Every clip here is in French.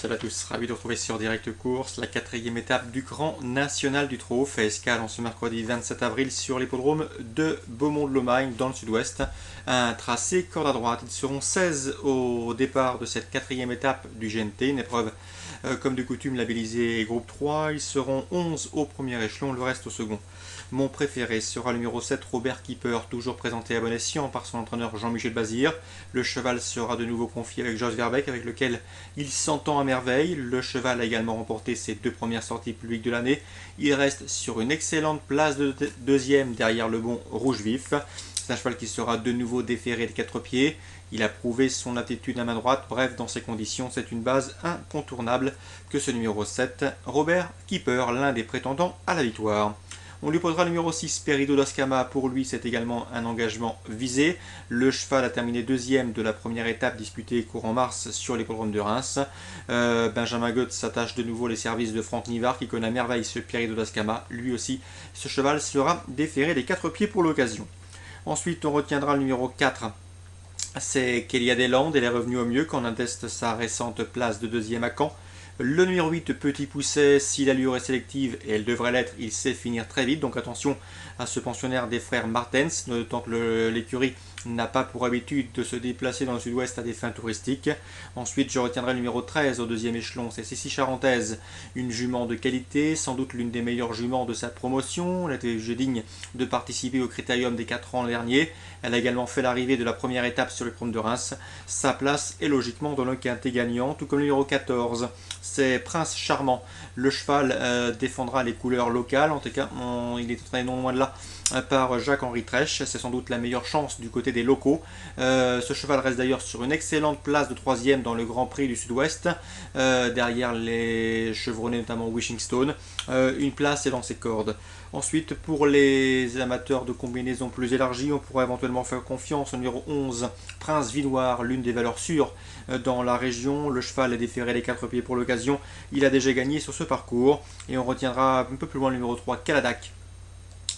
Salut à tous, ravi de vous retrouver sur Direct Course. La quatrième étape du Grand National du Trot fait escale en ce mercredi 27 avril sur l'hippodrome de Beaumont-de-Lomagne dans le sud-ouest. Un tracé corde à droite. Ils seront 16 au départ de cette quatrième étape du GNT, une épreuve comme de coutume labellisée groupe 3. Ils seront 11 au premier échelon, le reste au second. Mon préféré sera le numéro 7, Robert Keeper, toujours présenté à bon escient par son entraîneur Jean-Michel Bazir. Le cheval sera de nouveau confié avec Jos Verbeek, avec lequel il s'entend à merveille. Le cheval a également remporté ses deux premières sorties publiques de l'année. Il reste sur une excellente place de deuxième derrière le bon Rouge Vif. C'est un cheval qui sera de nouveau déféré de 4 pieds. Il a prouvé son aptitude à main droite. Bref, dans ces conditions, c'est une base incontournable que ce numéro 7, Robert Keeper, l'un des prétendants à la victoire. On lui posera le numéro 6, Perido d'Ascama. Pour lui, c'est également un engagement visé. Le cheval a terminé deuxième de la première étape disputée courant mars sur l'hippodrome de Reims. Benjamin Goetz s'attache de nouveau les services de Franck Nivard qui connaît à merveille ce Perido d'Ascama. Lui aussi, ce cheval sera déféré des 4 pieds pour l'occasion. Ensuite, on retiendra le numéro 4. C'est Kélia Deslandes. Elle est revenue au mieux quand on atteste sa récente place de deuxième à Caen. Le numéro 8, Petit Pousset, si l'allure est sélective, et elle devrait l'être, il sait finir très vite. Donc attention à ce pensionnaire des frères Martens, tant que l'écurie n'a pas pour habitude de se déplacer dans le sud-ouest à des fins touristiques. Ensuite, je retiendrai le numéro 13 au deuxième échelon, c'est Cécile Charentaise, une jument de qualité, sans doute l'une des meilleures juments de sa promotion. Elle était jugée digne de participer au Critérium des 4 ans dernier. Elle a également fait l'arrivée de la première étape sur le Chrome de Reims. Sa place est logiquement dans le quintet gagnant, tout comme le numéro 14. C'est Prince Charmant. Le cheval défendra les couleurs locales. En tout cas, il est entraîné non loin de là par Jacques-Henri Trèche. C'est sans doute la meilleure chance du côté des locaux. Ce cheval reste d'ailleurs sur une excellente place de 3e dans le Grand Prix du Sud-Ouest, derrière les chevronnés, notamment Wishing Stone. Une place est dans ses cordes. Ensuite, pour les amateurs de combinaisons plus élargies, on pourrait éventuellement faire confiance au numéro 11, Prince Vinoir, l'une des valeurs sûres dans la région. Le cheval est déféré les 4 pieds pour l'occasion. Il a déjà gagné sur ce parcours. Et on retiendra un peu plus loin le numéro 3, Caladak.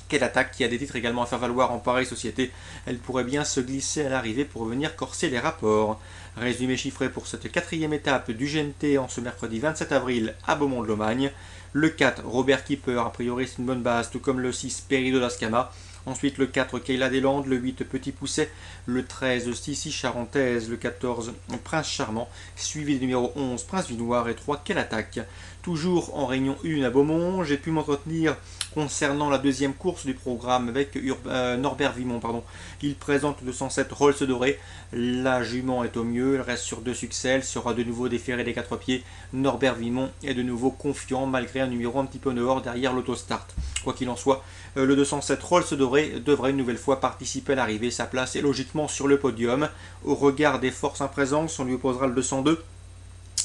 Caladak, qui a des titres également à faire valoir en pareille société. Elle pourrait bien se glisser à l'arrivée pour venir corser les rapports. Résumé chiffré pour cette quatrième étape du GNT en ce mercredi 27 avril à Beaumont-de-Lomagne. Le 4, Robert Keeper, a priori c'est une bonne base, tout comme le 6, Perido d'Ascama. Ensuite le 4, Kélia Deslandes, le 8, Petit Pousset, le 13, Sissi Charentaise, le 14, Prince Charmant, suivi du numéro 11, Prince Vinoir et 3, Quelle Attaque. Toujours en réunion 1 à Beaumont, j'ai pu m'entretenir concernant la deuxième course du programme avec Norbert Vimont. Il présente le 207 Rolls Doré. La jument est au mieux, elle reste sur 2 succès, elle sera de nouveau déférée des 4 pieds. Norbert Vimont est de nouveau confiant malgré un numéro un petit peu dehors derrière l'autostart. Quoi qu'il en soit, le 207 Rolls Doré devrait une nouvelle fois participer à l'arrivée. Sa place est logiquement sur le podium. Au regard des forces en présence, on lui opposera le 202.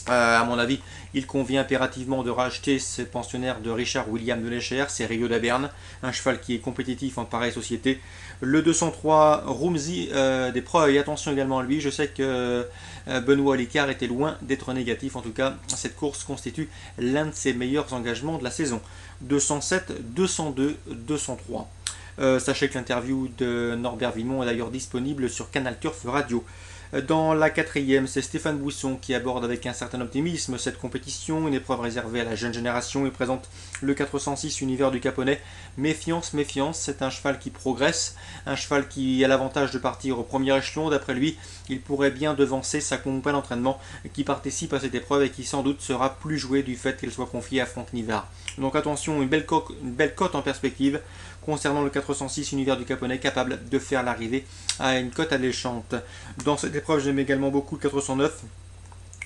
À mon avis, il convient impérativement de racheter ce pensionnaire de Richard William de Lécher, c'est Rio d'Aberne, un cheval qui est compétitif en pareille société. Le 203 Rumsey des Preuilles, attention également à lui, je sais que Benoît Licard était loin d'être négatif, en tout cas cette course constitue l'un de ses meilleurs engagements de la saison. 207, 202, 203. Sachez que l'interview de Norbert Vimont est d'ailleurs disponible sur Canal Turf Radio. Dans la quatrième, c'est Stéphane Bouisson qui aborde avec un certain optimisme cette compétition, une épreuve réservée à la jeune génération. Il présente le 406 Univers du Caponnet. Méfiance, méfiance, c'est un cheval qui progresse, un cheval qui a l'avantage de partir au premier échelon. D'après lui, il pourrait bien devancer sa compagne d'entraînement qui participe à cette épreuve et qui sans doute sera plus jouée du fait qu'elle soit confiée à Franck Nivard. Donc attention, une belle cote en perspective concernant le 406 Univers du Caponnet, capable de faire l'arrivée à une cote alléchante. Dans cette épreuve, j'aime également beaucoup le 409.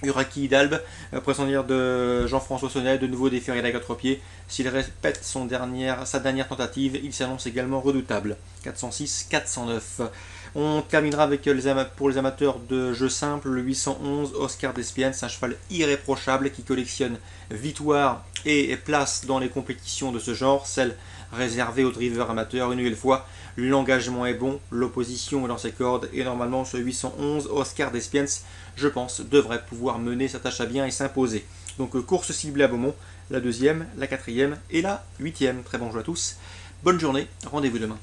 Uraki d'Albe, présendière de Jean-François Sonnet, de nouveau déféré à 4 pieds. S'il répète sa dernière tentative, il s'annonce également redoutable. 406, 409. On terminera avec pour les amateurs de jeux simples, le 811 Oscar Despienne, c'est un cheval irréprochable qui collectionne victoires et place dans les compétitions de ce genre, celles réservées aux drivers amateurs. Une nouvelle fois, l'engagement est bon, l'opposition est dans ses cordes et normalement ce 811 Oscar Despiens, je pense, devrait pouvoir mener sa tâche à bien et s'imposer. Donc course ciblée à Beaumont, la deuxième, la quatrième et la huitième. Très bon jeu à tous, bonne journée, rendez-vous demain.